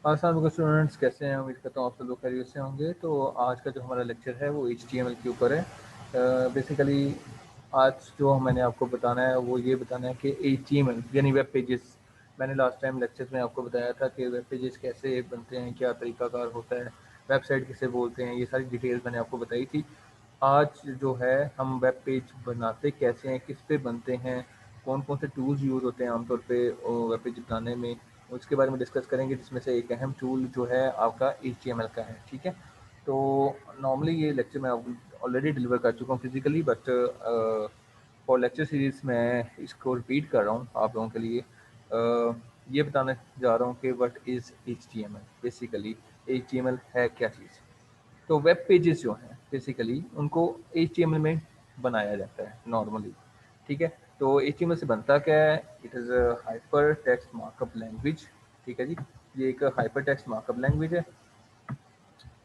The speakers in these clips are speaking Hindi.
अस्सलाम वालेकुम स्टूडेंट्स, कैसे हैं? उम्मीद करता हूँ आप सब लोग खैरियत से होंगे। तो आज का जो हमारा लेक्चर है वो HTML के ऊपर है। बेसिकली आज जो मैंने आपको बताना है वो ये बताना है कि HTML यानी वेब पेजेस, मैंने लास्ट टाइम लेक्चर में आपको बताया था कि वेब पेजेस कैसे बनते हैं, क्या तरीकाकार होता है, वेबसाइट किसे बोलते हैं, ये सारी डिटेल्स मैंने आपको बताई थी। आज जो है हम वेब पेज बनाते कैसे हैं, किस पे बनते हैं, कौन कौन से टूल्स यूज़ होते हैं आमतौर पे वेब पेज बनाने में, उसके बारे में डिस्कस करेंगे। जिसमें से एक अहम टूल जो है आपका HTML का है। ठीक है, तो नॉर्मली ये लेक्चर मैं ऑलरेडी डिलीवर कर चुका हूँ physically, but for lecture series मैं इसको रिपीट कर रहा हूँ आप लोगों के लिए। ये बताने जा रहा हूँ कि what is HTML। Basically HTML है क्या चीज़। तो वेब पेजेस जो हैं बेसिकली उनको HTML में बनाया जाता है नॉर्मली। ठीक है, तो HTML से बनता क्या है? It is a hyper text markup language. ठीक है जी, ये एक हाइपर टेक्स्ट मार्कअप लैंग्वेज है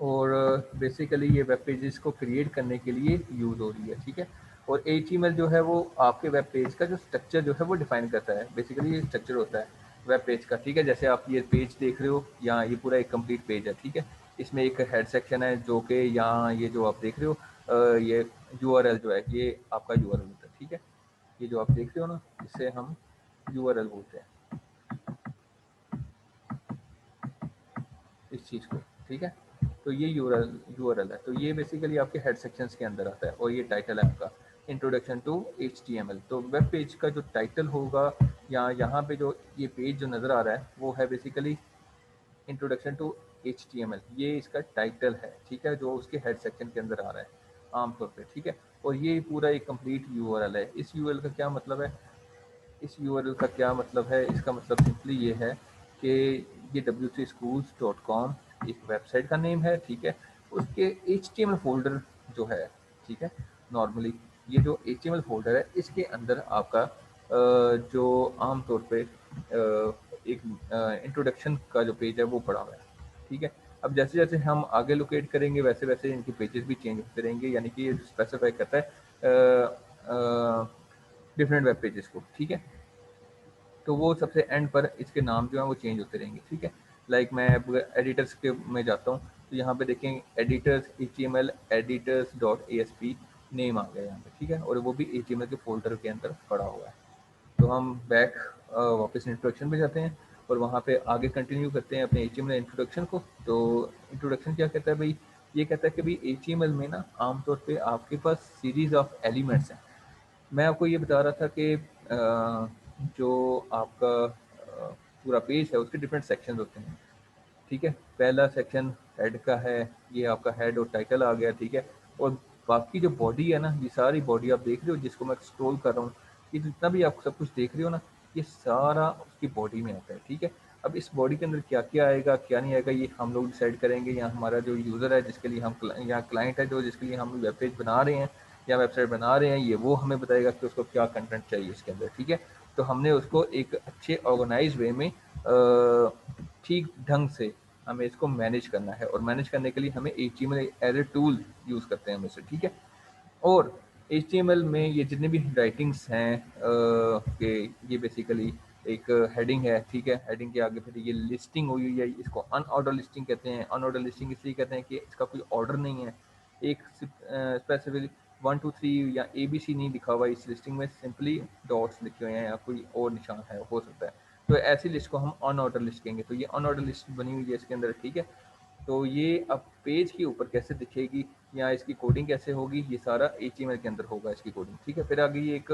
और बेसिकली ये वेब पेजेस को क्रिएट करने के लिए यूज़ हो रही है। ठीक है, और HTML जो है वो आपके वेब पेज का जो स्ट्रक्चर जो है वो डिफाइन करता है। बेसिकली ये स्ट्रक्चर होता है वेब पेज का। ठीक है, जैसे आप ये पेज देख रहे हो, यहाँ ये पूरा एक कंप्लीट पेज है। ठीक है, इसमें एक हेड सेक्शन है जो कि यहाँ ये जो आप देख रहे हो ये URL जो है ये आपका URL होता है। ठीक है, ये जो आप देख रहे हो ना, इसे हम URL बोलते हैं इस चीज़ को। ठीक है, तो ये यूआरएल है। तो ये बेसिकली आपके हेड सेक्शंस के अंदर आता है और ये टाइटल है आपका इंट्रोडक्शन टू HTML। तो वेब पेज का जो टाइटल होगा या यहाँ पे जो ये पेज जो नज़र आ रहा है वो है बेसिकली इंट्रोडक्शन टू HTML। ये इसका टाइटल है। ठीक है, जो उसके हेड सेक्शन के अंदर आ रहा है आमतौर पे। ठीक है, और ये पूरा एक कंप्लीट यूआरएल है। इस यूआरएल का क्या मतलब है? इस यूआरएल का क्या मतलब है? इसका मतलब सिंपली ये है कि ये w3schools.com एक वेबसाइट का नेम है। ठीक है, उसके HTML फोल्डर जो है, ठीक है, नॉर्मली ये जो HTML फोल्डर है इसके अंदर आपका जो आमतौर पे एक इंट्रोडक्शन का जो पेज है वो पड़ा हुआ है। ठीक है, अब जैसे जैसे हम आगे लोकेट करेंगे वैसे वैसे इनके पेजेस भी चेंज होते रहेंगे, यानी कि ये स्पेसिफाई करता है डिफरेंट वेब पेजेस को। ठीक है, तो वो सबसे एंड पर इसके नाम जो है वो चेंज होते रहेंगे। ठीक है, लाइक मैं अब एडिटर्स के में जाता हूँ तो यहाँ पे देखें एडिटर्स HTML editors.asp नेम आ गया यहाँ पे। ठीक है, और वो भी HTML के फोल्डर के अंदर पड़ा हुआ है। तो हम बैक वापस इंट्रोडक्शन पे जाते हैं और वहाँ पे आगे कंटिन्यू करते हैं अपने HTML इंट्रोडक्शन को। तो इंट्रोडक्शन क्या कहता है भाई? ये कहता है कि भाई HTML में ना आमतौर पे आपके पास सीरीज ऑफ एलिमेंट्स हैं। मैं आपको ये बता रहा था कि जो आपका पूरा पेज है उसके डिफरेंट सेक्शन होते हैं। ठीक है, पहला सेक्शन हेड का है, ये आपका हेड और टाइटल आ गया। ठीक है, और बाकी जो बॉडी है ना, ये सारी बॉडी आप देख रहे हो जिसको मैं स्क्रॉल कर रहा हूँ, ये जितना भी आप सब कुछ देख रहे हो ना, ये सारा उसकी बॉडी में आता है। ठीक है, अब इस बॉडी के अंदर क्या क्या आएगा क्या नहीं आएगा ये हम लोग डिसाइड करेंगे, या हमारा जो यूज़र है जिसके लिए हम या क्लाइंट है जो जिसके लिए हम वेब पेज बना रहे हैं या वेबसाइट बना रहे हैं, ये वो हमें बताएगा कि उसको क्या कंटेंट चाहिए इसके अंदर। ठीक है, तो हमने उसको एक अच्छे ऑर्गेनाइज वे में ठीक ढंग से हमें इसको मैनेज करना है, और मैनेज करने के लिए हमें HTML as a tool use करते हैं हम इसे। ठीक है, और HTML में ये जितने भी राइटिंग्स हैं कि ये बेसिकली एक हेडिंग है। ठीक है, हेडिंग के आगे फिर ये लिस्टिंग हुई है, इसको अनऑर्डर लिस्टिंग कहते हैं। अनऑर्डर लिस्टिंग इसलिए कहते हैं कि इसका कोई ऑर्डर नहीं है, एक स्पेसिफिक 1 2 3 या ABC नहीं लिखा हुआ इस लिस्टिंग में, सिंपली डॉट्स लिखे हुए हैं या कोई और निशान है हो सकता है। तो ऐसी लिस्ट को हम अनऑर्डर लिस्ट कहेंगे। तो ये अनऑर्डर लिस्ट बनी हुई है इसके अंदर। ठीक है, तो ये अब पेज के ऊपर कैसे दिखेगी या इसकी कोडिंग कैसे होगी, ये सारा HTML के अंदर होगा इसकी कोडिंग। ठीक है, फिर आगे ये एक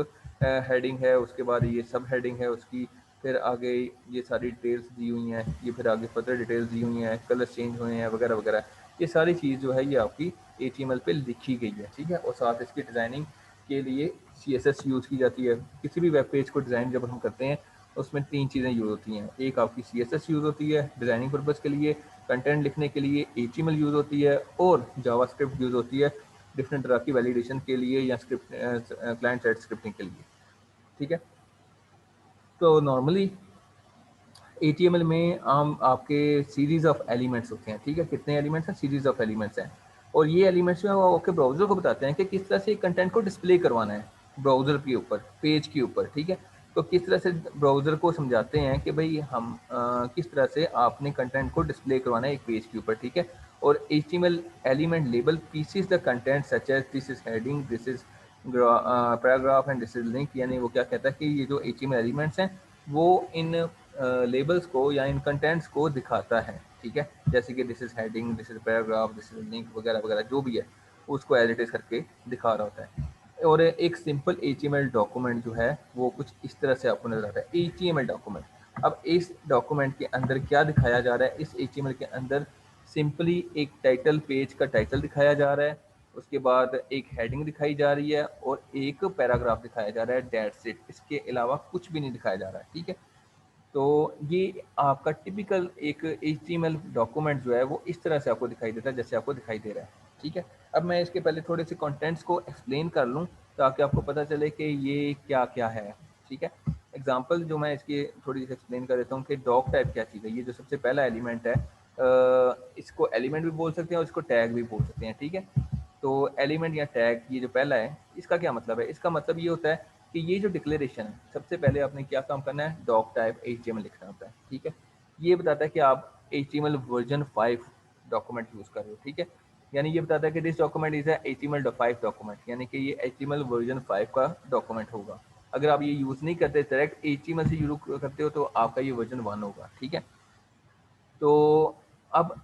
हेडिंग है, उसके बाद ये सब हेडिंग है उसकी, फिर आगे ये सारी डिटेल्स दी हुई हैं, ये फिर आगे फर्दर डिटेल्स दी हुई हैं, कलर्स चेंज हुए हैं वगैरह वगैरह। ये सारी चीज़ जो है ये आपकी HTML पे लिखी गई है। ठीक है, और साथ इसकी डिज़ाइनिंग के लिए CSS यूज़ की जाती है। किसी भी वेब पेज को डिज़ाइन जब हम करते हैं उसमें 3 चीज़ें यूज़ होती हैं। एक आपकी CSS यूज़ होती है डिज़ाइनिंग पर्पज़ के लिए, कंटेंट लिखने के लिए HTML यूज़ होती है, और जावास्क्रिप्ट यूज़ होती है डिफरेंट तरह की वैलिडेशन के लिए या स्क्रिप्ट क्लाइंट साइड स्क्रिप्टिंग के लिए। ठीक है, तो नॉर्मली HTML में आम आपके सीरीज ऑफ एलिमेंट्स होते हैं। ठीक है, कितने एलिमेंट्स हैं? सीरीज ऑफ एलिमेंट्स हैं, और ये एलिमेंट्स जो है वो आपके ब्राउज़र को बताते हैं कि किस तरह से कंटेंट को डिस्प्ले करवाना है ब्राउज़र के ऊपर, पेज के ऊपर। ठीक है, तो किस तरह से ब्राउज़र को समझाते हैं कि भाई हम किस तरह से आपने कंटेंट को डिस्प्ले करवाना है एक पेज के ऊपर, ठीक है। और HTML element label pieces the content such as this is heading, this is paragraph and this is link. यानी वो क्या कहता है कि ये जो HTML एलिमेंट्स हैं वो इन लेबल्स को या इन कंटेंट्स को दिखाता है, ठीक है। जैसे कि this is heading, this is paragraph, this is link वगैरह वगैरह जो भी है उसको एज इट इज करके दिखा रहा होता है। और एक सिंपल HTML डॉक्यूमेंट जो है वो कुछ इस तरह से आपको नजर आता है, HTML डॉक्यूमेंट। अब इस डॉक्यूमेंट के अंदर क्या दिखाया जा रहा है, इस HTML के अंदर सिंपली एक टाइटल, पेज का टाइटल दिखाया जा रहा है, उसके बाद एक हेडिंग दिखाई जा रही है और एक पैराग्राफ दिखाया जा रहा है, दैट्स इट। इसके अलावा कुछ भी नहीं दिखाया जा रहा है, ठीक है। तो ये आपका टिपिकल एक HTML डॉक्यूमेंट जो है वो इस तरह से आपको दिखाई देता है जैसे आपको दिखाई दे रहा है, ठीक है। अब मैं इसके पहले थोड़े से कंटेंट्स को एक्सप्लेन कर लूँ ताकि आपको पता चले कि ये क्या क्या है, ठीक है। एग्जांपल जो मैं इसकी थोड़ी सी एक्सप्लेन कर देता हूँ कि डॉक टाइप क्या चीज़ है। ये जो सबसे पहला एलिमेंट है, इसको एलिमेंट भी बोल सकते हैं और इसको टैग भी बोल सकते हैं, ठीक है। तो एलिमेंट या टैग ये जो पहला है इसका क्या मतलब है, इसका मतलब ये होता है कि ये जो डिक्लेरेशन है सबसे पहले आपने क्या काम करना है, डॉक टाइप HTML लिखना होता है, ठीक है। ये बताता है कि आप HTML वर्जन 5 डॉक्यूमेंट यूज़ कर रहे हो, ठीक है। यानी ये बताता है कि this document is HTML5 document, यानी कि ये HTML वर्जन 5 का डॉक्यूमेंट होगा। अगर आप ये यूज़ नहीं करते, डायरेक्ट HTML से यूज़ करते हो तो आपका ये वर्जन 1 होगा, ठीक है। तो अब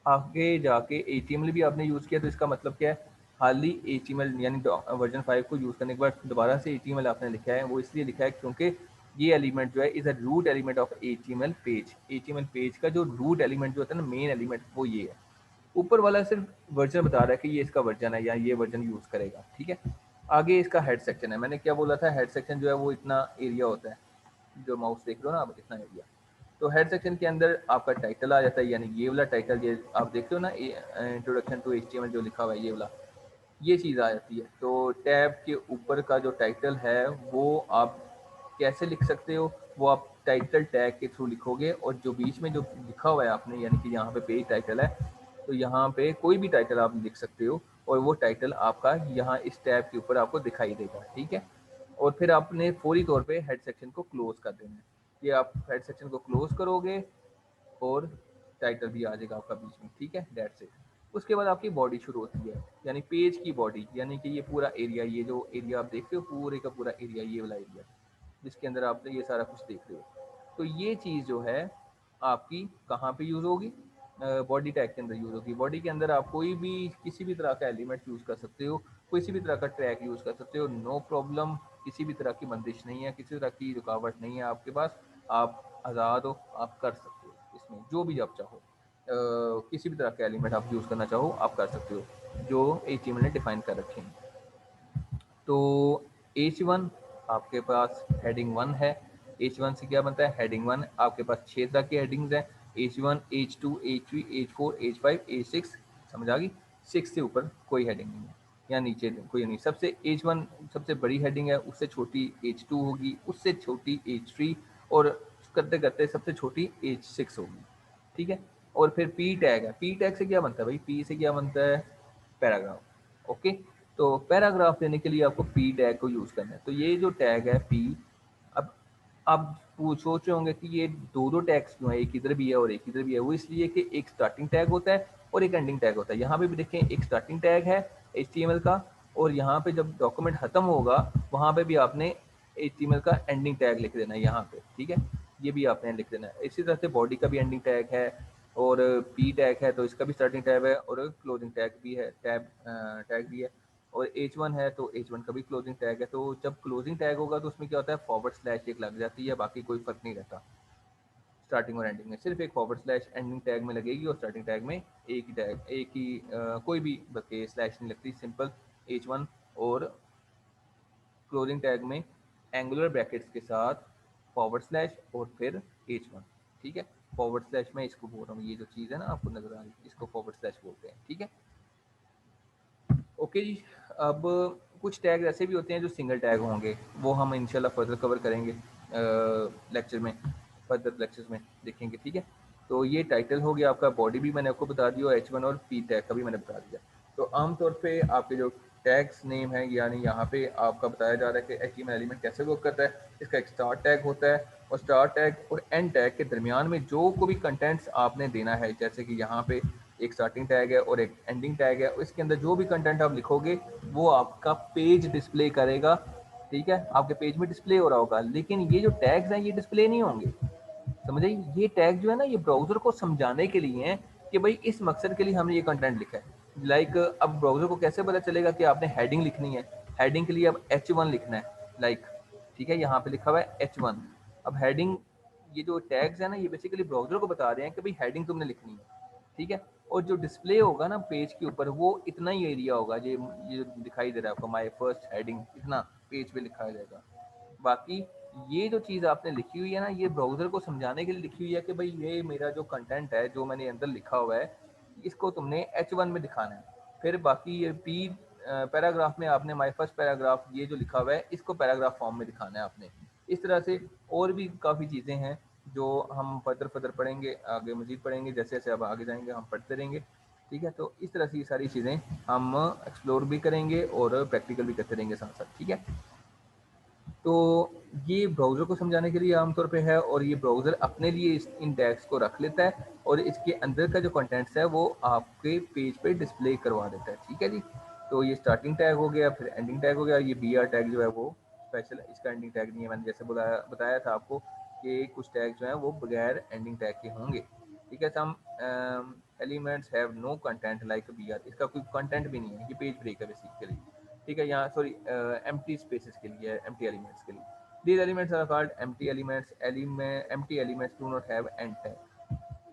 आगे जाके HTML भी आपने यूज़ किया तो इसका मतलब क्या है, हाल ही HTML यानी वर्जन 5 को यूज़ करने के बाद दोबारा से HTML आपने लिखा है, वो इसलिए लिखा है क्योंकि ये एलिमेंट जो है is a root element of HTML page. HTML page का जो रूट एलिमेंट जो होता है ना, मेन एलिमेंट, वो ये है। ऊपर वाला सिर्फ वर्जन बता रहा है कि ये इसका वर्जन है या ये वर्जन यूज़ करेगा, ठीक है। आगे इसका हेड सेक्शन है। मैंने क्या बोला था, हेड सेक्शन जो है वो इतना एरिया होता है, जो माउस देख रहे हो ना आप, इतना एरिया। तो हेड सेक्शन के अंदर आपका टाइटल आ जाता है, यानी ये वाला टाइटल, ये आप देख रहे हो ना, इंट्रोडक्शन टू HTML जो लिखा हुआ है, ये वाला, ये चीज़ आ जाती है। तो टैब के ऊपर का जो टाइटल है वो आप कैसे लिख सकते हो, वो आप टाइटल टैग के थ्रू लिखोगे, और जो बीच में जो लिखा हुआ है आपने, यानी कि यहाँ पे पेज टाइटल है, तो यहाँ पे कोई भी टाइटल आप लिख सकते हो और वो टाइटल आपका यहाँ इस टैब के ऊपर आपको दिखाई देगा, ठीक है। और फिर आपने फौरी तौर पे हेड सेक्शन को क्लोज कर देना है। ये आप हेड सेक्शन को क्लोज करोगे और टाइटल भी आ जाएगा आपका बीच में, ठीक है, दैट्स इट। उसके बाद आपकी बॉडी शुरू होती है, यानी पेज की बॉडी, यानी कि ये पूरा एरिया, ये जो एरिया आप देखते हो पूरे का पूरा एरिया, ये वाला एरिया जिसके अंदर आप ये सारा कुछ देख रहे हो। तो ये चीज़ जो है आपकी कहाँ पे यूज़ होगी, बॉडी टैग के अंदर यूज़ होगी। बॉडी के अंदर आप कोई भी किसी भी तरह का एलिमेंट यूज़ कर सकते हो, किसी भी तरह का ट्रैक यूज़ कर सकते हो, नो प्रॉब्लम। किसी भी तरह की बंदिश नहीं है, किसी तरह की रुकावट नहीं है आपके पास, आप आज़ाद हो, आप कर सकते हो इसमें जो भी आप चाहो। किसी भी तरह का एलिमेंट आप यूज़ करना चाहो आप कर सकते हो जो HTML ने डिफाइन कर रखे हैं। तो H1 आपके पास हेडिंग 1 है। H1 से क्या बनता है, हेडिंग 1 आपके पास 6 तरह की हेडिंग्स हैं, H1, H2, H3, H4, H5, H6, समझ आ गई। 6 से ऊपर कोई हेडिंग नहीं है या नीचे कोई नहीं। सबसे H1 सबसे बड़ी हेडिंग है, उससे छोटी H2 होगी, उससे छोटी H3, और करते करते सबसे छोटी H6 होगी, ठीक है। और फिर P टैग है। P टैग से क्या बनता है भाई, P से क्या बनता है, पैराग्राफ, ओके। तो पैराग्राफ देने के लिए आपको पी टैग को यूज़ करना है। तो ये जो टैग है पी, अब आप सोच रहे होंगे कि ये दो दो टैग्स क्यों है, एक इधर भी है और एक इधर भी है। वो इसलिए कि एक स्टार्टिंग टैग होता है और एक एंडिंग टैग होता है। यहाँ पे भी देखें, एक स्टार्टिंग टैग है HTML का, और यहाँ पे जब डॉक्यूमेंट खत्म होगा वहाँ पे भी आपने HTML का एंडिंग टैग लिख देना है यहाँ पे, ठीक है। ये भी आपने लिख देना है। इसी तरह से बॉडी का भी एंडिंग टैग है, और पी टैग है तो इसका भी स्टार्टिंग टैग है, और क्लोजिंग टैग भी है, टैग भी है। और H1 है तो H1 का भी क्लोजिंग टैग है। तो जब क्लोजिंग टैग होगा तो उसमें क्या होता है, फॉरवर्ड स्लैश एक लग जाती है, बाकी कोई फर्क नहीं रहता। स्टार्टिंग और एंडिंग में सिर्फ एक फॉरवर्ड स्लैश एंडिंग टैग में लगेगी, और स्टार्टिंग टैग में एक ही टैग, एक ही कोई भी बल्कि स्लैश नहीं लगती, सिंपल H1। और क्लोजिंग टैग में एंगुलर ब्रैकेट्स के साथ फॉरवर्ड स्लैश और फिर H1, ठीक है। फॉरवर्ड स्लैश में इसको बोल रहा हूँ, ये जो चीज़ है ना आपको नजर आ रही है, इसको फॉरवर्ड स्लैश बोलते हैं, ठीक है। ओके जी। अब कुछ टैग ऐसे भी होते हैं जो सिंगल टैग होंगे, वो हम इंशाल्लाह फर्दर कवर करेंगे लेक्चर में, फर्दर लेक्चर्स में देखेंगे, ठीक है। तो ये टाइटल हो गया आपका, बॉडी भी मैंने आपको बता दिया, H1 और पी टैग का भी मैंने बता दिया। तो आमतौर पे आपके जो टैग्स नेम है, यानी यहाँ पे आपका बताया जा रहा है कि HTML एलिमेंट कैसे वर्क करता है। इसका एक स्टार्ट टैग होता है और स्टार्ट टैग और एंड टैग के दरमियान में जो को भी कंटेंट्स आपने देना है, जैसे कि यहाँ पे एक स्टार्टिंग टैग है और एक एंडिंग टैग है, इसके अंदर जो भी कंटेंट आप लिखोगे वो आपका पेज डिस्प्ले करेगा, ठीक है, आपके पेज में डिस्प्ले हो रहा होगा। लेकिन ये जो टैग्स हैं ये डिस्प्ले नहीं होंगे, समझे। ये टैग जो है ना ये ब्राउजर को समझाने के लिए हैं कि भाई इस मकसद के लिए हमने ये कंटेंट लिखा है। लाइक अब ब्राउजर को कैसे पता चलेगा कि आपने हेडिंग लिखनी है, हेडिंग के लिए अब H1 लिखना है, लाइक, ठीक है, यहाँ पे लिखा हुआ है H1। अब हेडिंग, ये जो टैग्स है ना ये बेसिकली ब्राउजर को बता रहे हैं कि भाई हेडिंग तुमने लिखनी है, ठीक है। और जो डिस्प्ले होगा ना पेज के ऊपर वो इतना ही एरिया होगा, ये दिखाई दे रहा है आपको, माय फर्स्ट हेडिंग, इतना पेज पे लिखा जाएगा। बाकी ये जो चीज़ आपने लिखी हुई है ना ये ब्राउज़र को समझाने के लिए लिखी हुई है कि भाई ये मेरा जो कंटेंट है जो मैंने अंदर लिखा हुआ है इसको तुमने H1 में दिखाना है। फिर बाकी ये पी पैराग्राफ में आपने माय फर्स्ट पैराग्राफ ये जो लिखा हुआ है इसको पैराग्राफ फॉर्म में दिखाना है आपने। इस तरह से और भी काफ़ी चीज़ें हैं जो हम फर्दर पढ़ेंगे, आगे मजीद पढ़ेंगे, जैसे जैसे अब आगे जाएंगे हम पढ़ते रहेंगे, ठीक है। तो इस तरह से ये सारी चीज़ें हम एक्सप्लोर भी करेंगे और प्रैक्टिकल भी करते रहेंगे साथ साथ, ठीक है। तो ये ब्राउज़र को समझाने के लिए आमतौर पे है और ये ब्राउज़र अपने लिए इन टैग्स को रख लेता है और इसके अंदर का जो कंटेंट्स है वो आपके पेज पे डिस्प्ले करवा देता है, ठीक है जी। तो ये स्टार्टिंग टैग हो गया, फिर एंडिंग टैग हो गया। ये BR टैग जो है वो स्पेशल, इसका एंडिंग टैग नहीं है, मैंने जैसे बताया था आपको कि कुछ टैग जो हैं वो बगैर एंडिंग टैग के होंगे, ठीक है। Some elements have no content like BR, इसका कोई कंटेंट भी नहीं है, ये पेज ब्रेक है बेसिकली, ठीक है। यहाँ सॉरी एम्प्टी स्पेसेस के लिए, एम्प्टी एलिमेंट्स के लिए। These elements are called empty elements. Empty elements do not have end tag,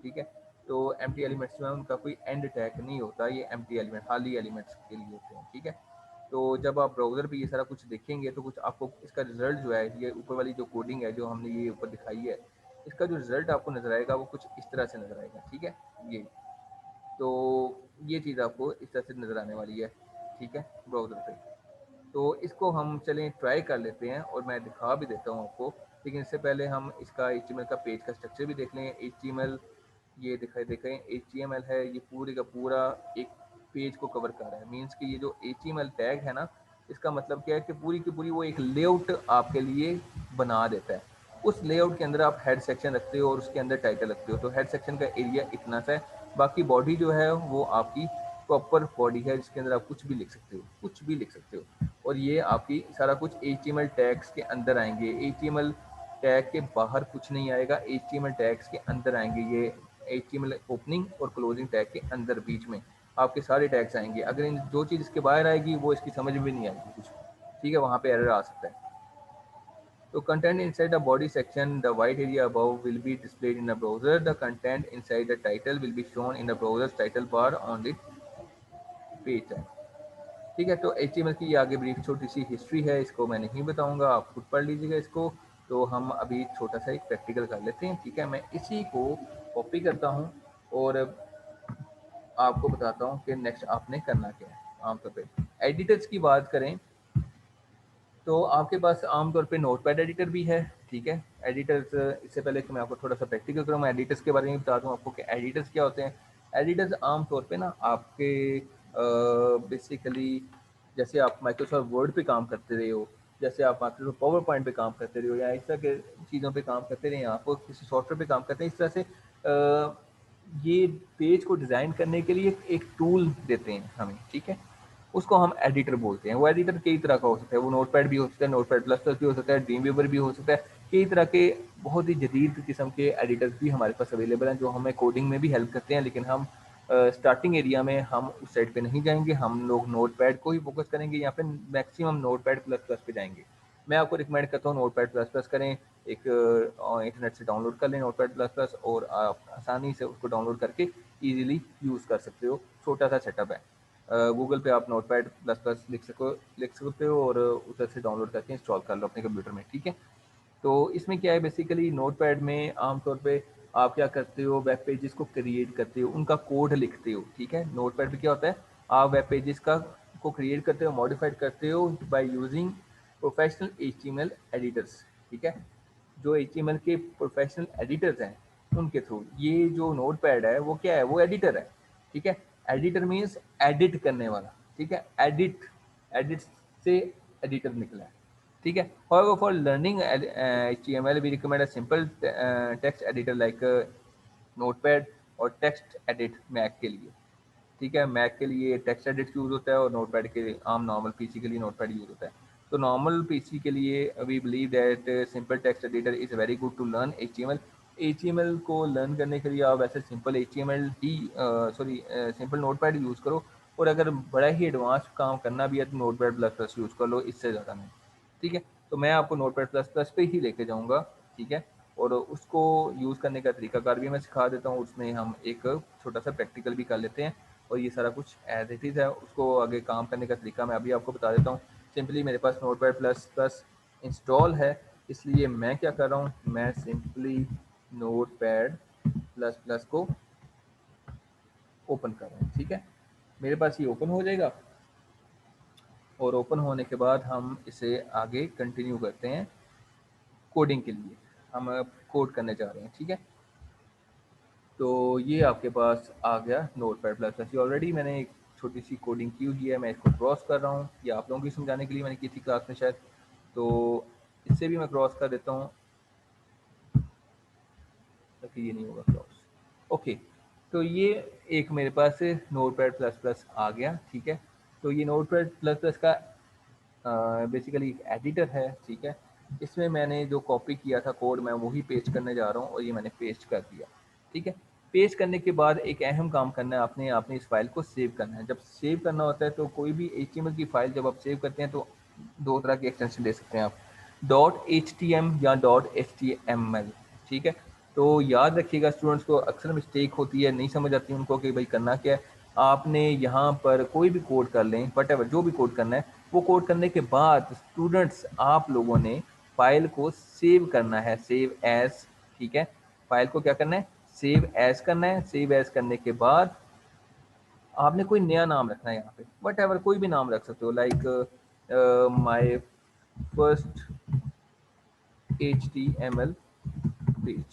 ठीक है। तो empty elements जो है उनका कोई end tag नहीं होता, ये empty element खाली elements के लिए होते हैं, ठीक है। तो जब आप ब्राउज़र पे ये सारा कुछ देखेंगे तो कुछ आपको इसका रिजल्ट जो है, ये ऊपर वाली जो कोडिंग है जो हमने ये ऊपर दिखाई है, इसका जो रिजल्ट आपको नजर आएगा वो कुछ इस तरह से नजर आएगा, ठीक है। ये तो ये चीज़ आपको इस तरह से नजर आने वाली है, ठीक है, ब्राउज़र पे। तो इसको हम चलें ट्राई कर लेते हैं और मैं दिखा भी देता हूँ आपको। लेकिन इससे पहले हम इसका HTML का पेज का स्ट्रक्चर भी देख लें। HTML ये देखें HTML है, ये पूरे का पूरा एक पेज को कवर कर रहा है। मीन्स कि ये जो HTML टैग है ना इसका मतलब क्या है कि पूरी की पूरी वो एक लेआउट आपके लिए बना देता है। उस लेआउट के अंदर आप हेड सेक्शन रखते हो और उसके अंदर टाइटल रखते हो, तो हेड सेक्शन का एरिया इतना सा है। बाकी बॉडी जो है वो आपकी प्रॉपर बॉडी है जिसके अंदर आप कुछ भी लिख सकते हो, कुछ भी लिख सकते हो। और ये आपकी सारा कुछ HTML टैग्स के अंदर आएंगे, HTML टैग के बाहर कुछ नहीं आएगा, HTML टैग्स के अंदर आएंगे। ये HTML ओपनिंग और क्लोजिंग टैग के अंदर बीच में आपके सारे टैग्स आएंगे। अगर इन जो चीज़ इसके बाहर आएगी वो इसकी समझ में नहीं आएगी कुछ, ठीक है, वहाँ पे एरर आ सकता है। तो content inside the body section, the white area above will be displayed in the browser. The content inside the title will be shown in the browser's title bar on the page tag. ठीक है। तो HTML की ये आगे ब्रीफ छोटी सी हिस्ट्री है, इसको मैं नहीं बताऊंगा, आप खुद पढ़ लीजिएगा इसको। तो हम अभी छोटा सा एक प्रैक्टिकल कर लेते हैं, ठीक है। मैं इसी को कॉपी करता हूँ और आपको बताता हूँ कि नेक्स्ट आपने करना क्या है। आमतौर पे एडिटर्स की बात करें तो आपके पास आमतौर पे नोटपैड एडिटर भी है, ठीक है। एडिटर्स, इससे पहले कि मैं आपको थोड़ा सा प्रैक्टिकल करूँ, मैं एडिटर्स के बारे में बता दूँ आपको कि एडिटर्स क्या होते हैं। एडिटर्स आमतौर पे ना आपके बेसिकली जैसे आप माइक्रोसॉफ्ट वर्ड पे काम करते रहे हो, जैसे आप माइक्रोसॉफ्ट पावर पॉइंट पे काम करते रहे हो, या इस तरह के चीज़ों पे काम करते रहे, आप किसी सॉफ्टवेयर पे काम करते हैं, इस तरह से ये पेज को डिज़ाइन करने के लिए एक टूल देते हैं हमें, ठीक है। उसको हम एडिटर बोलते हैं। वो एडिटर कई तरह का हो सकता है, वो नोटपैड भी हो सकता है, नोटपैड प्लस प्लस भी हो सकता है, ड्रीम वीवर भी हो सकता है। कई तरह के बहुत ही जदीद किस्म के एडिटर्स भी हमारे पास अवेलेबल हैं जो हमें कोडिंग में भी हेल्प करते हैं। लेकिन हम स्टार्टिंग एरिया में हम उस साइड पे नहीं जाएंगे, हम लोग नोटपैड को ही फोकस करेंगे, यहाँ पे मैक्सिमम नोटपैड प्लस प्लस पे जाएंगे। मैं आपको रिकमेंड करता हूँ नोटपैड प्लस प्लस करें, एक इंटरनेट से डाउनलोड कर लें नोटपैड प्लस प्लस और आप आसानी से उसको डाउनलोड करके ईजिली यूज़ कर सकते हो। छोटा सा सेटअप है, गूगल पे आप नोटपैड प्लस प्लस लिख सकते हो और उधर से डाउनलोड करके इंस्टॉल कर लो अपने कंप्यूटर में, ठीक है। तो इसमें क्या है, बेसिकली नोटपैड में आमतौर पे आप क्या करते हो, वेब पेजेस को क्रिएट करते हो, उनका कोड लिखते हो, ठीक है। नोटपैड पे क्या होता है, आप वेब पेजेस का को क्रिएट करते हो, मॉडिफाइड करते हो by using professional HTML editors, ठीक है। जो HTML के प्रोफेशनल एडिटर्स हैं उनके थ्रू ये जो नोटपैड है वो क्या है, वो एडिटर है, ठीक है। एडिटर मीन्स एडिट करने वाला, ठीक है, एडिट एडिट से एडिटर निकला है, ठीक है। However, for learning HTML, we recommend a simple text editor like notepad और टेक्स्ट एडिट मैक के लिए, ठीक है। मैक के लिए टेक्स्ट एडिट यूज़ होता है और नोटपैड के लिए आम नॉर्मल पीसी के लिए नोटपैड यूज़ होता है। तो नॉर्मल पीसी के लिए we believe that simple text editor is very good to learn HTML। HTML को लर्न करने के लिए आप वैसे सिंपल HTML ही सिंपल नोटपैड यूज़ करो, और अगर बड़ा ही एडवांस काम करना भी है तो नोटपैड प्लस प्लस यूज़ कर लो, इससे ज़्यादा नहीं, ठीक है। तो मैं आपको नोटपैड प्लस प्लस पे ही लेके जाऊँगा, ठीक है। और उसको यूज़ करने का तरीकाकार भी मैं सिखा देता हूँ, उसमें हम एक छोटा सा प्रैक्टिकल भी कर लेते हैं, और ये सारा कुछ एज इट इज़ है। उसको आगे काम करने का तरीका मैं अभी आपको बता देता हूँ। सिंपली मेरे पास नोटपैड प्लस प्लस इंस्टॉल है, इसलिए मैं क्या कर रहा हूँ, मैं सिंपली नोटपैड प्लस प्लस को ओपन कर रहा हूँ, ठीक है। मेरे पास ये ओपन हो जाएगा, और ओपन होने के बाद हम इसे आगे कंटिन्यू करते हैं कोडिंग के लिए। हम अब कोड करने जा रहे हैं, ठीक है। तो ये आपके पास आ गया नोटपैड प्लस प्लस। ये ऑलरेडी मैंने एक छोटी सी कोडिंग की हुई है, मैं इसको क्रॉस कर रहा हूँ, ये आप लोगों को समझाने के लिए मैंने की थी क्लास में शायद, तो इससे भी मैं क्रॉस कर देता हूँ ताकि ये नहीं होगा क्रॉस। ओके, तो ये एक मेरे पास नोटपैड प्लस प्लस आ गया, ठीक है। तो ये नोटपैड प्लस प्लस का बेसिकली एक एडिटर है, ठीक है। इसमें मैंने जो कॉपी किया था कोड, मैं वही पेस्ट करने जा रहा हूँ, और ये मैंने पेस्ट कर दिया, ठीक है। पेस्ट करने के बाद एक अहम काम करना है, आपने आपने इस फाइल को सेव करना है। जब सेव करना होता है तो कोई भी HTML की फाइल जब आप सेव करते हैं तो दो तरह की एक्सटेंशन दे सकते हैं आप, .htm या .html, ठीक है। तो याद रखिएगा स्टूडेंट्स को अक्सर मिस्टेक होती है, नहीं समझ आती उनको कि भाई करना क्या है। आपने यहाँ पर कोई भी कोड कर लें, वट जो भी कोड करना है, वो कोड करने के बाद स्टूडेंट्स आप लोगों ने फाइल को सेव करना है, सेव एज, ठीक है। फाइल को क्या करना है, सेव एज करना है। सेव एज करने के बाद आपने कोई नया नाम रखना है, यहाँ पे वट कोई भी नाम रख सकते हो, like my first HTML page,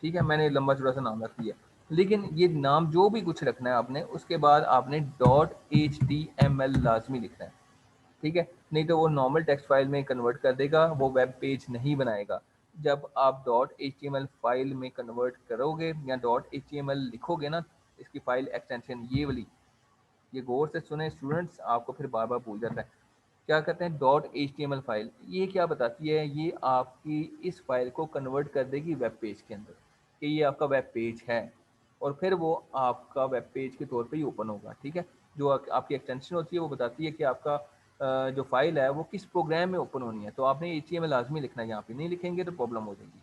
ठीक है। मैंने लंबा चौड़ा सा नाम रख दिया, लेकिन ये नाम जो भी कुछ रखना है आपने, उसके बाद आपने .html लाजमी लिखना है, ठीक है। नहीं तो वो नॉर्मल टेक्स्ट फाइल में कन्वर्ट कर देगा, वो वेब पेज नहीं बनाएगा। जब आप .html फाइल में कन्वर्ट करोगे या .html लिखोगे ना, इसकी फाइल एक्सटेंशन ये वाली, ये गौर से सुने स्टूडेंट्स, आपको फिर बार बार भूल जाता है। क्या कहते हैं .html फाइल, ये क्या बताती है, ये आपकी इस फाइल को कन्वर्ट कर देगी वेब पेज के अंदर, कि ये आपका वेब पेज है, और फिर वो आपका वेब पेज के तौर पे ही ओपन होगा, ठीक है। जो आपकी एक्सटेंशन होती है वो बताती है कि आपका जो फाइल है वो किस प्रोग्राम में ओपन होनी है। तो आपने HTML लाजमी लिखना है, यहाँ पे नहीं लिखेंगे तो प्रॉब्लम हो जाएगी।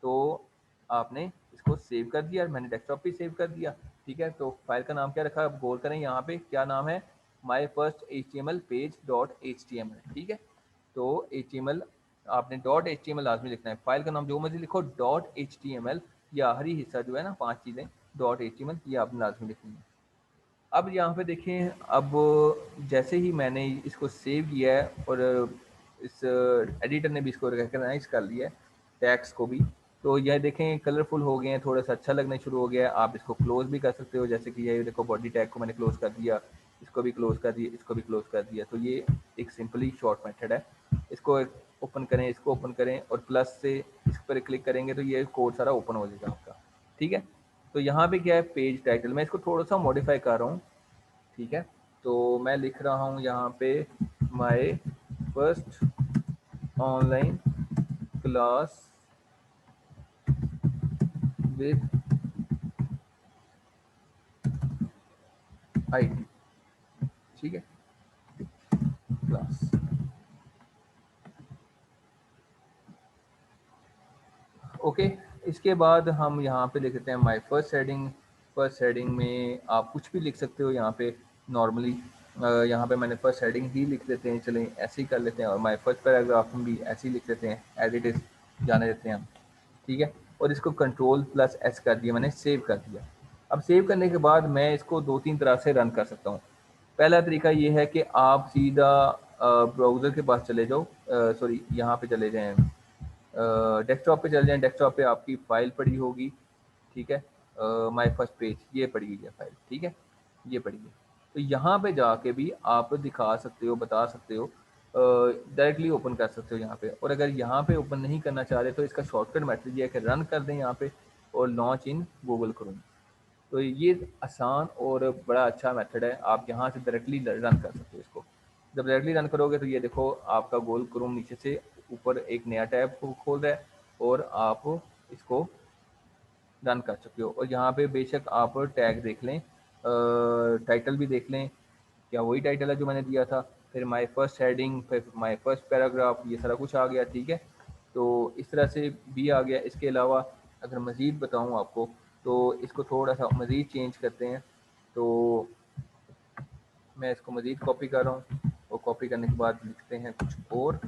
तो आपने इसको सेव कर दिया, मैंने डेस्कटॉप पे सेव कर दिया, ठीक है। तो फाइल का नाम क्या रखा, अब गौर करें यहाँ पे क्या नाम है, my first HTML page .html, ठीक है। तो HTML आपने .html लाजमी लिखना है, फाइल का नाम जो मर्जी लिखो, .html या आखिरी हिस्सा जो है ना 5 चीज़ें .html, ये आपने लाजमी लिखनी है। अब यहाँ पे देखें, अब जैसे ही मैंने इसको सेव किया है और इस एडिटर ने भी इसको रिकग्नाइज कर लिया है टैग्स को भी, तो यह देखें कलरफुल हो गए हैं, थोड़ा सा अच्छा लगना शुरू हो गया है। आप इसको क्लोज भी कर सकते हो, जैसे कि ये देखो बॉडी टैग को मैंने क्लोज कर दिया, इसको भी क्लोज कर दिया, इसको भी क्लोज कर दिया। तो ये एक सिंपली शॉर्ट मेथड है। इसको ओपन करें, इसको ओपन करें, और प्लस से इस पर क्लिक करेंगे तो ये कोड सारा ओपन हो जाएगा आपका, ठीक है। तो यहाँ पे क्या है, पेज टाइटल, मैं इसको थोड़ा सा मॉडिफाई कर रहा हूँ, ठीक है। तो मैं लिख रहा हूँ यहाँ पे my first online class with IT, ठीक है, क्लास। ओके, इसके बाद हम यहाँ पे लिख देते हैं my first heading. First heading में आप कुछ भी लिख सकते हो, यहाँ पे नॉर्मली यहाँ पे मैंने फर्स्ट हेडिंग ही लिख देते हैं, चलें ऐसे ही कर लेते हैं, और माय फर्स्ट पैराग्राफ में भी ऐसे ही लिख देते हैं, एज इट इज़ जाने देते हैं हम, ठीक है। और इसको Ctrl+S कर दिया, मैंने सेव कर दिया। अब सेव करने के बाद मैं इसको 2-3 तरह से रन कर सकता हूँ। पहला तरीका ये है कि आप सीधा ब्राउज़र के पास चले जाओ, सॉरी यहाँ पे चले जाएँ, डेस्कटॉप पे चले जाएँ, डेस्कटॉप पे आपकी फ़ाइल पड़ी होगी, ठीक है। माय फर्स्ट पेज ये पड़ी हुई है फाइल, ठीक है, ये पड़ी है। तो यहाँ पे जाके भी आप दिखा सकते हो, बता सकते हो, डायरेक्टली ओपन कर सकते हो यहाँ पे। और अगर यहाँ पे ओपन नहीं करना चाह रहे तो इसका शॉर्टकट मेथड ये है कि रन कर दें यहाँ पे और लॉन्च इन गूगल क्रोम। तो ये आसान और बड़ा अच्छा मेथड है, आप यहाँ से डायरेक्टली रन कर सकते हो इसको। जब डायरेक्टली रन करोगे तो ये देखो आपका गूगल क्रोम नीचे से ऊपर एक नया टैब खोल रहा है और आप इसको रन कर सकते हो। और यहाँ पे बेशक आप टैग देख लें, टाइटल भी देख लें, क्या वही टाइटल है जो मैंने दिया था, फिर माय फर्स्ट हेडिंग, फिर माय फर्स्ट पैराग्राफ, ये सारा कुछ आ गया, ठीक है। तो इस तरह से भी आ गया। इसके अलावा अगर मज़ीद बताऊँ आपको तो इसको थोड़ा सा मज़ीद चेंज करते हैं। तो मैं इसको मज़ीद कॉपी कर रहा हूँ और कॉपी करने के बाद लिखते हैं कुछ और,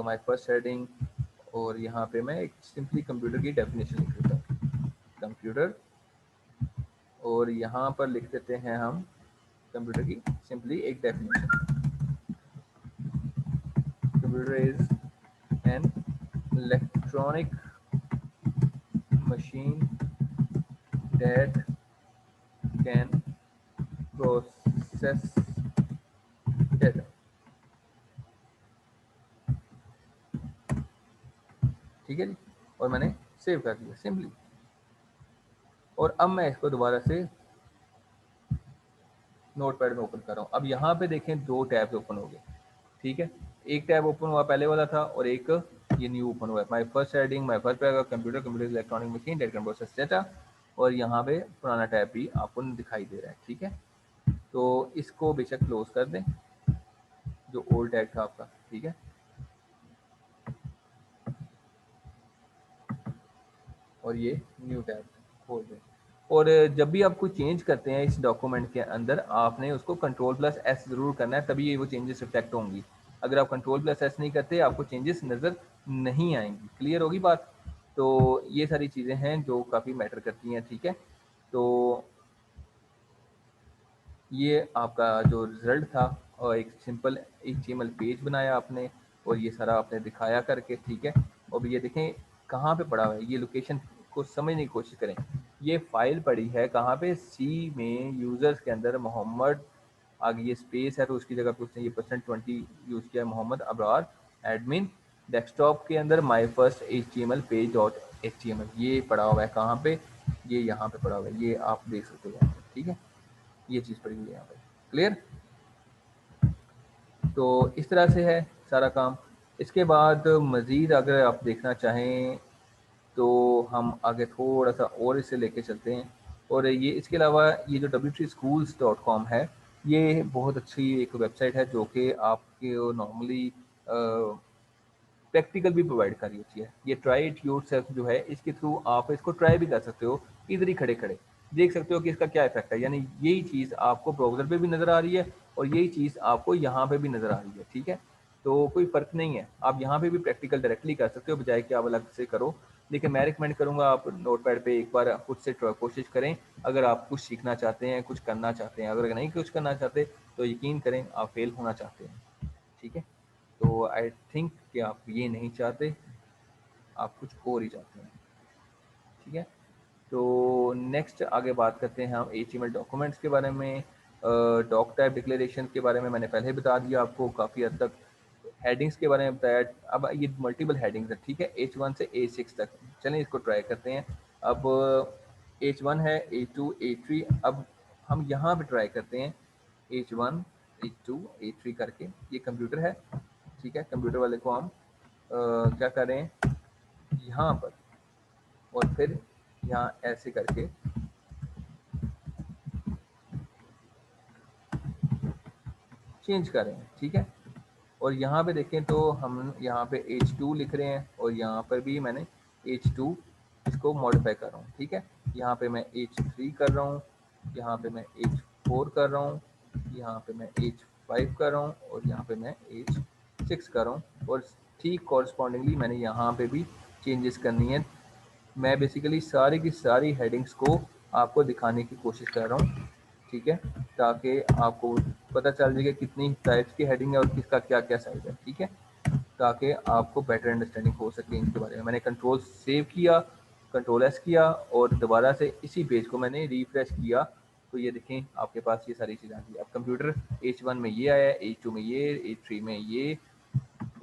माय फर्स्ट हेडिंग, और यहाँ पे मैं एक सिंपली कंप्यूटर की डेफिनेशन लिख देता हूँ, कंप्यूटर, और यहाँ पर लिख देते हैं हम कंप्यूटर की सिंपली एक definition. Computer is an electronic machine that can process data. ठीक है जी, और मैंने सेव कर दिया सिंपली। और अब मैं इसको दोबारा से नोटपैड में ओपन कर रहा हूँ। अब यहाँ पे देखें दो टैब्स ओपन हो गए, ठीक है। एक टैब ओपन हुआ पहले वाला था और एक ये न्यू ओपन हुआ है, my first heading, my first paragraph, computer electronic machine that can process data. और यहाँ पे पुराना टैब भी आपको दिखाई दे रहा है, ठीक है। तो इसको बेशक क्लोज कर दें, जो ओल्ड टैग था आपका, ठीक है। और ये न्यू टैब खोल दें। और जब भी आप कोई चेंज करते हैं इस डॉक्यूमेंट के अंदर, आपने उसको कंट्रोल+S ज़रूर करना है, तभी ये वो चेंजेस रिफ्लेक्ट होंगी। अगर आप कंट्रोल+S नहीं करते आपको चेंजेस नज़र नहीं आएंगी। क्लियर होगी बात। तो ये सारी चीज़ें हैं जो काफ़ी मैटर करती हैं, ठीक है। तो ये आपका जो रिज़ल्ट था, और एक सिंपल HTML पेज बनाया आपने और ये सारा आपने दिखाया करके, ठीक है। और ये देखें कहाँ पे पड़ा हुआ है, ये लोकेशन को समझने की कोशिश करें। ये फाइल पड़ी है कहाँ पे, सी में यूज़र्स के अंदर मोहम्मद, आगे ये स्पेस है तो उसकी जगह पे उसने ये %20 यूज़ किया, मोहम्मद अबरार एडमिन। डेस्कटॉप के अंदर my first HTML page dot HTML ये पड़ा हुआ है कहाँ पे, ये यहाँ पे पड़ा हुआ है, ये आप देख सकते हो यहाँ पे, ठीक है। ये चीज़ पड़ी हुई है यहाँ पे। क्लियर। तो इस तरह से है सारा काम। इसके बाद मज़ीद अगर आप देखना चाहें तो हम आगे थोड़ा सा और इसे लेके चलते हैं। और ये इसके अलावा ये जो w3schools.com है, ये बहुत अच्छी एक वेबसाइट है जो कि आपके नॉर्मली प्रैक्टिकल भी प्रोवाइड करी होती है। ये ट्राई इट योरसेल्फ जो है, इसके थ्रू आप इसको ट्राई भी कर सकते हो, इधर ही खड़े खड़े देख सकते हो कि इसका क्या इफेक्ट है। यानी यही चीज़ आपको ब्राउज़र पे भी नज़र आ रही है और यही चीज़ आपको यहाँ पे भी नज़र आ रही है, ठीक है। तो कोई फ़र्क नहीं है, आप यहाँ पे भी प्रैक्टिकल डायरेक्टली कर सकते हो बजाय कि आप अलग से करो। लेकिन मैं रिकमेंड करूँगा आप नोटपैड पे एक बार खुद से कोशिश करें, अगर आप कुछ सीखना चाहते हैं, कुछ करना चाहते हैं। अगर नहीं कुछ करना चाहते तो यकीन करें आप फेल होना चाहते हैं, ठीक है। तो आई थिंक कि आप ये नहीं चाहते, आप कुछ और ही चाहते हैं, ठीक है। तो नेक्स्ट आगे बात करते हैं हम HTML डॉक्यूमेंट्स के बारे में। डॉक टाइप डिक्लेरेशन के बारे में मैंने पहले ही बता दिया आपको काफ़ी हद तक। हेडिंग्स के बारे में बताया। अब ये मल्टीपल हेडिंग्स है, ठीक है, H1 से A6 तक। चलें इसको ट्राई करते हैं। अब H1 है, A2, A3। अब हम यहाँ पे ट्राई करते हैं H1, H2, A3 करके। ये कंप्यूटर है, ठीक है। कंप्यूटर वाले को हम क्या करें यहाँ पर, और फिर यहाँ ऐसे करके चेंज करें, ठीक है। और यहाँ पे देखें तो हम यहाँ पे H2 लिख रहे हैं और यहाँ पर भी मैंने H2 इसको मॉडिफाई कर रहा हूँ, ठीक है। यहाँ पे मैं H3 कर रहा हूँ, यहाँ पे मैं H4 कर रहा हूँ, यहाँ पे मैं H5 कर रहा हूँ और यहाँ पे मैं H6 कर रहा हूँ। और ठीक कॉरस्पॉन्डिंगली मैंने यहाँ पे भी चेंजेस करनी है। मैं बेसिकली सारी की सारी हेडिंग्स को आपको दिखाने की कोशिश कर रहा हूँ, ठीक है, ताकि आपको पता चल जाए कि कितनी टाइप्स की हेडिंग है और किसका क्या क्या साइज है, ठीक है, ताकि आपको बेटर अंडरस्टैंडिंग हो सके इनके बारे में। मैंने कंट्रोल सेव किया, कंट्रोल एस किया और दोबारा से इसी पेज को मैंने रिफ्रेश किया तो ये देखें आपके पास ये सारी चीज़ें आती है। अब कंप्यूटर H1 में ये आया है, H2 में ये, H3 में ये,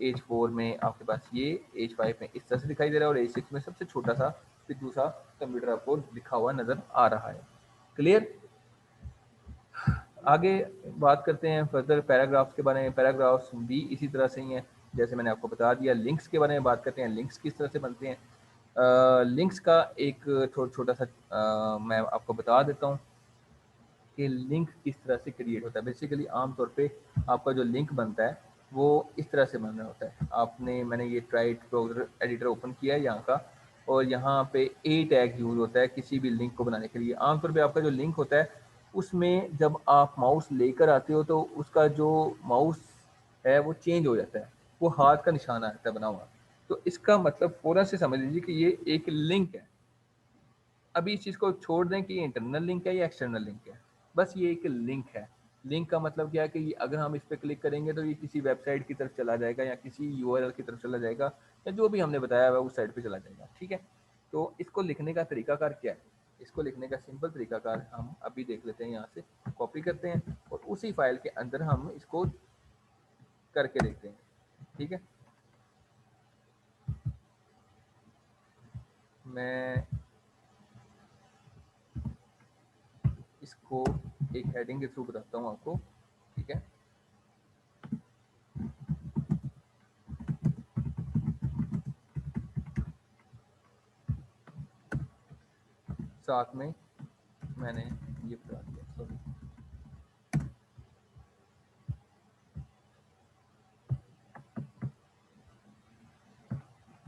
H4 में आपके पास ये, H5 में इस तरह से दिखाई दे रहा है, और H6 में सबसे छोटा सा पिद्दू सा कंप्यूटर आपको लिखा हुआ नज़र आ रहा है। क्लियर? आगे बात करते हैं फर्दर पैराग्राफ्स के बारे में। पैराग्राफ्स भी इसी तरह से ही हैं, जैसे मैंने आपको बता दिया। लिंक्स के बारे में बात करते हैं, लिंक्स किस तरह से बनते हैं। लिंक्स का एक छोटा सा मैं आपको बता देता हूँ कि लिंक किस तरह से क्रिएट होता है। बेसिकली आमतौर पे आपका जो लिंक बनता है वो इस तरह से बन रहा होता है। मैंने ये ट्राइट ब्राउज़र एडिटर ओपन किया है यहाँ का, और यहाँ पे ए टैग यूज़ होता है किसी भी लिंक को बनाने के लिए। आमतौर पे आपका जो लिंक होता है उसमें जब आप माउस लेकर आते हो तो उसका जो माउस है वो चेंज हो जाता है, वो हाथ का निशान आता है बना हुआ। तो इसका मतलब फ़ौरन से समझ लीजिए कि ये एक लिंक है। अभी इस चीज़ को छोड़ दें कि ये इंटरनल लिंक है या एक्सटर्नल लिंक है, बस ये एक लिंक है। लिंक का मतलब क्या है कि अगर हम इस पर क्लिक करेंगे तो ये किसी वेबसाइट की तरफ चला जाएगा, या किसी यूआरएल की तरफ चला जाएगा, या जो भी हमने बताया हुआ उस साइट पे चला जाएगा। ठीक है, तो इसको लिखने का तरीकाकार क्या है? इसको लिखने का सिंपल तरीकाकार हम अभी देख लेते हैं। यहाँ से कॉपी करते हैं और उसी फाइल के अंदर हम इसको करके देखते हैं। ठीक है, मैं इसको एक हेडिंग के थ्रू बताता हूँ आपको। ठीक है, साथ में मैंने ये बता दिया, सॉरी।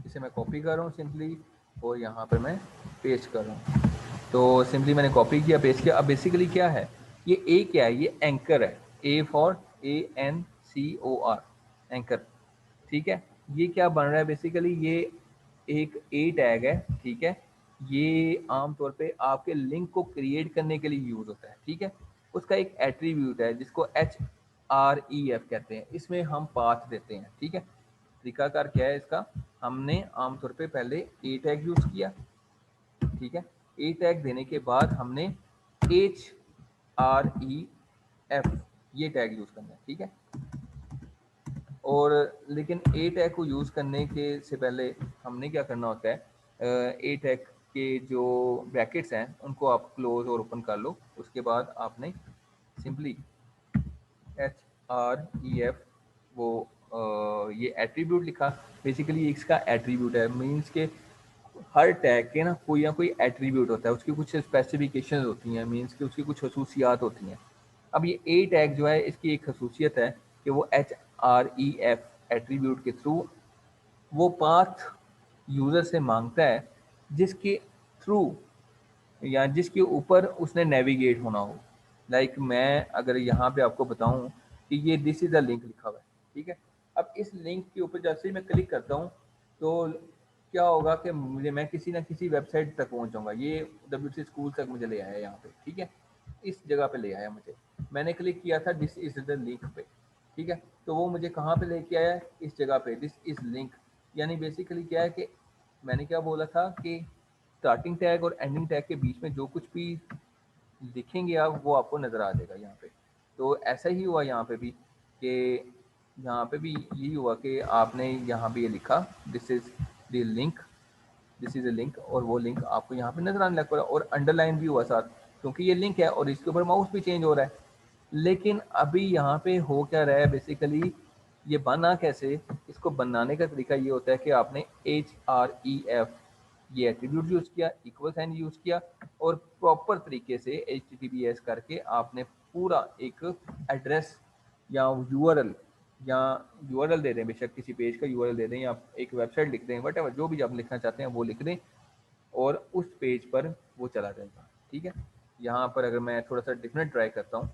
इसे मैं कॉपी कर रहा हूँ सिंपली, और यहाँ पर मैं पेस्ट कर रहा हूँ। तो सिंपली मैंने कॉपी किया, पेस्ट किया। अब बेसिकली क्या है, ये ए क्या है? ये एंकर है, ए फॉर ANCOR, एंकर। ठीक है, ये क्या बन रहा है? बेसिकली ये एक ए टैग है। ठीक है, ये आमतौर पे आपके लिंक को क्रिएट करने के लिए यूज़ होता है। ठीक है, उसका एक एट्रीब्यूट है जिसको HREF कहते हैं, इसमें हम पाथ देते हैं। ठीक है, तरीकाकार क्या है इसका? हमने आमतौर पे पहले ए टैग यूज़ किया। ठीक है, ए टैग देने के बाद हमने HREF ये टैग यूज़ करना है। ठीक है, और लेकिन ए टैग को यूज़ करने के से पहले हमने क्या करना होता है, ए टैग के जो ब्रैकेट्स हैं उनको आप क्लोज और ओपन कर लो। उसके बाद आपने सिंपली HREF वो ये एट्रीब्यूट लिखा। बेसिकली इसका एट्रीब्यूट है, मीन्स के हर टैग के ना कोई या कोई एट्रीब्यूट होता है, उसकी कुछ स्पेसिफिकेशन होती हैं, मीन्स कि उसकी कुछ खसूसियात होती हैं। अब ये ए टैग जो है इसकी एक खसूसियत है कि वो HREF एट्रीब्यूट के थ्रू वो पाथ यूज़र से मांगता है जिसके थ्रू या जिसके ऊपर उसने नेविगेट होना हो। लाइक मैं अगर यहाँ पे आपको बताऊँ कि ये दिस इज़ अ लिंक लिखा हुआ है। ठीक है, अब इस लिंक के ऊपर जैसे ही मैं क्लिक करता हूँ तो क्या होगा कि मैं किसी ना किसी वेबसाइट तक पहुँच जाऊँगा। ये WC स्कूल तक मुझे ले आया यहाँ पे। ठीक है, इस जगह पे ले आया मुझे। मैंने क्लिक किया था दिस इज़ द लिंक पे। ठीक है, तो वो मुझे कहाँ पे लेके आया? इस जगह पे, दिस इज़ लिंक। यानी बेसिकली क्या है कि मैंने क्या बोला था कि स्टार्टिंग टैग और एंडिंग टैग के बीच में जो कुछ भी लिखेंगे आप वो आपको नज़र आ जाएगा यहाँ पे। तो ऐसा ही हुआ यहाँ पे भी कि यहाँ पे भी यही हुआ कि आपने यहाँ पे ये लिखा this is the link, this is a link, और वो लिंक आपको यहाँ पे नज़र आने लग पड़ा, और अंडरलाइन भी हुआ साथ, क्योंकि ये लिंक है और इसके ऊपर माउस भी चेंज हो रहा है। लेकिन अभी यहाँ पे हो क्या रहा है, बेसिकली ये बना कैसे? इसको बनाने का तरीका ये होता है कि आपने HREF ये एट्रीब्यूट यूज़ किया, इक्वल साइन यूज़ किया, और प्रॉपर तरीके से HTTPS करके आपने पूरा एक एड्रेस या यूआरएल या यूआरएल दे दें, बेशक किसी पेज का यूआरएल दे दें या एक वेबसाइट लिख दें, वट जो भी आप लिखना चाहते हैं वो लिख दें, और उस पेज पर वो चला जाएगा। ठीक है, यहाँ पर अगर मैं थोड़ा सा डिफरेंट ट्राई करता हूँ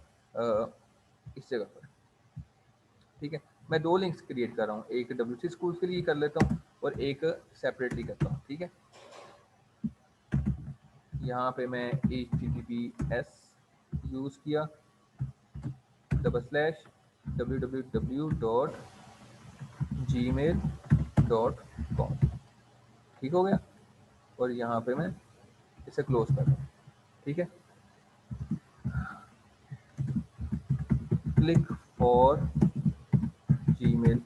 इस जगह पर। ठीक है, मैं दो लिंक्स क्रिएट कर रहा हूँ, एक WC स्कूल के लिए कर लेता हूँ और एक सेपरेटली करता हूँ। ठीक है, यहाँ पे मैं HTTPS यूज़ किया www.gmail.com। ठीक हो गया, और यहाँ पे मैं इसे क्लोज कर रहा हूँ। ठीक है, click for Gmail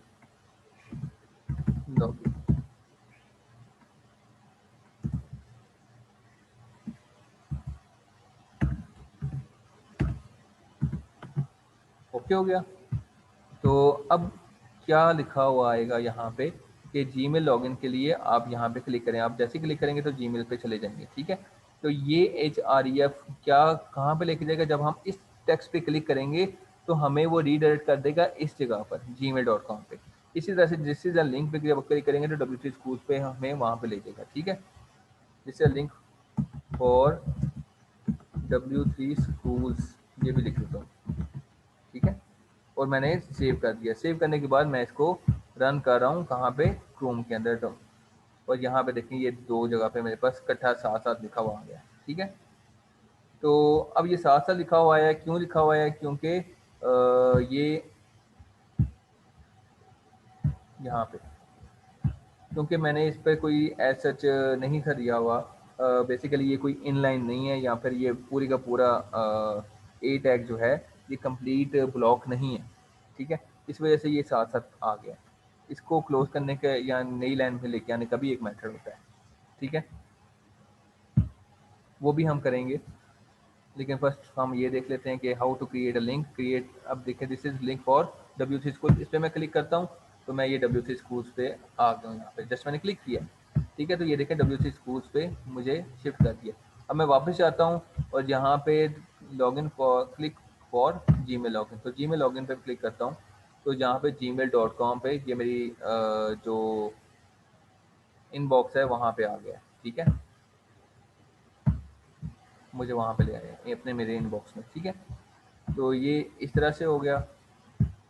login. Okay हो गया। तो अब क्या लिखा हुआ आएगा यहाँ पे कि जीमेल लॉगिन के लिए आप यहाँ पे क्लिक करें। आप जैसे क्लिक करेंगे तो जीमेल पे चले जाएंगे, ठीक है। तो ये HREF क्या कहाँ पे लेके जाएगा, जब हम इस टेक्स्ट पे क्लिक करेंगे तो हमें वो रीडायरेक्ट कर देगा इस जगह पर gmail.com पे। इसी तरह से जिस लिंक पे जब क्लिक करेंगे तो W3 स्कूल पे हमें वहाँ पे ले जाएगा, ठीक है। जिससे लिंक फॉर W3 स्कूल्स ये भी लिख देता हूँ, ठीक है। और मैंने सेव कर दिया। सेव करने के बाद मैं इसको रन कर रहा हूँ कहाँ पे, क्रोम के अंदर। और यहाँ पे देखें ये दो जगह पे मेरे पास इकट्ठा साथ साथ लिखा हुआ आ गया, ठीक है। तो अब ये साथ साथ लिखा हुआ है, क्यों लिखा हुआ है, क्योंकि ये यहाँ पे, क्योंकि मैंने इस पर कोई एज सच नहीं था दिया हुआ। बेसिकली ये कोई इनलाइन नहीं है, या फिर ये पूरी का पूरा ए टैग जो है ये कंप्लीट ब्लॉक नहीं है, ठीक है। इस वजह से ये साथ साथ आ गया। इसको क्लोज करने का या नई लाइन में लेके आने का भी एक मेथड होता है, ठीक है। वो भी हम करेंगे, लेकिन फर्स्ट हम ये देख लेते हैं कि how to create a link. Create, अब देखिए this is link for W3 school. इस पर मैं क्लिक करता हूँ तो मैं ये W3 स्कूल्स पे आ गया हूँ। यहाँ पे जस्ट मैंने क्लिक किया, ठीक है। तो ये देखें W3 स्कूल्स पे मुझे शिफ्ट कर दिया। अब मैं वापस जाता हूँ और यहाँ पे login for, click for Gmail login, तो जीमेल लॉगिन पे क्लिक करता हूँ। तो यहाँ पे gmail.com पे ये मेरी जो इनबॉक्स है वहाँ पे आ गया, ठीक है। मुझे वहाँ पे ले आया ये अपने मेरे इनबॉक्स में, ठीक है। तो ये इस तरह से हो गया।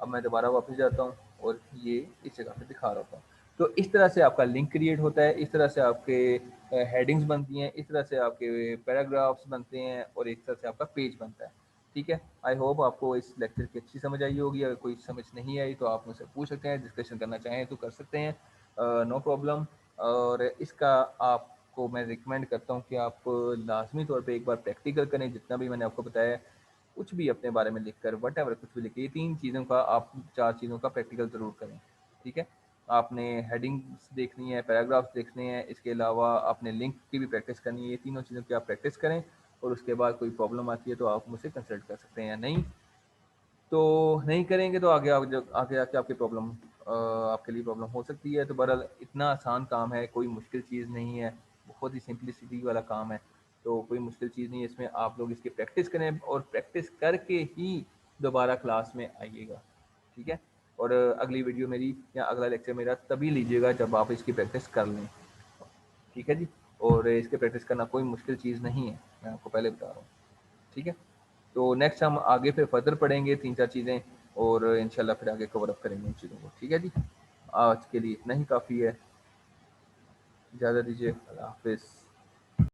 अब मैं दोबारा वापस जाता हूँ और ये इस जगह पे दिखा रहा हूँ। तो इस तरह से आपका लिंक क्रिएट होता है, इस तरह से आपके हेडिंग्स बनती हैं, इस तरह से आपके पैराग्राफ्स बनते हैं, और इस तरह से आपका पेज बनता है, ठीक है। आई होप आपको इस लेक्चर की अच्छी समझ आई होगी। अगर कोई समझ नहीं आई तो आप मुझसे पूछ सकते हैं, डिस्कशन करना चाहें तो कर सकते हैं, नो प्रॉब्लम। और इसका आपको मैं रिकमेंड करता हूँ कि आप लाजमी तौर पे एक बार प्रैक्टिकल करें, जितना भी मैंने आपको बताया। कुछ भी अपने बारे में लिखकर वट एवर कुछ भी लिखिए, तीन चीज़ों का आप, चार चीज़ों का प्रैक्टिकल ज़रूर करें, ठीक है। आपने हेडिंग्स देखनी है, पैराग्राफ्स देखने हैं, इसके अलावा आपने लिंक की भी प्रैक्टिस करनी है। ये तीनों चीज़ों की आप प्रैक्टिस करें, और उसके बाद कोई प्रॉब्लम आती है तो आप मुझसे कंसल्ट कर सकते हैं। या नहीं तो नहीं करेंगे तो आगे आगे आके आपकी प्रॉब्लम, आपके लिए प्रॉब्लम हो सकती है। तो बहरहाल इतना आसान काम है, कोई मुश्किल चीज़ नहीं है, बहुत ही सिंपलिसिटी वाला काम है। तो कोई मुश्किल चीज़ नहीं है इसमें, आप लोग इसकी प्रैक्टिस करें और प्रैक्टिस करके ही दोबारा क्लास में आइएगा, ठीक है। और अगली वीडियो मेरी या अगला लेक्चर मेरा तभी लीजिएगा जब आप इसकी प्रैक्टिस कर लें, ठीक है जी। और इसके प्रैक्टिस करना कोई मुश्किल चीज़ नहीं है, मैं आपको पहले बता रहा हूँ, ठीक है। तो नेक्स्ट हम आगे फिर फर्दर पढ़ेंगे तीन चार चीज़ें, और इंशाल्लाह फिर आगे कवर अप करेंगे उन चीज़ों को, ठीक है जी। आज के लिए इतना ही काफ़ी है, इजाज़त दीजिए, अल्लाह हाफिज़।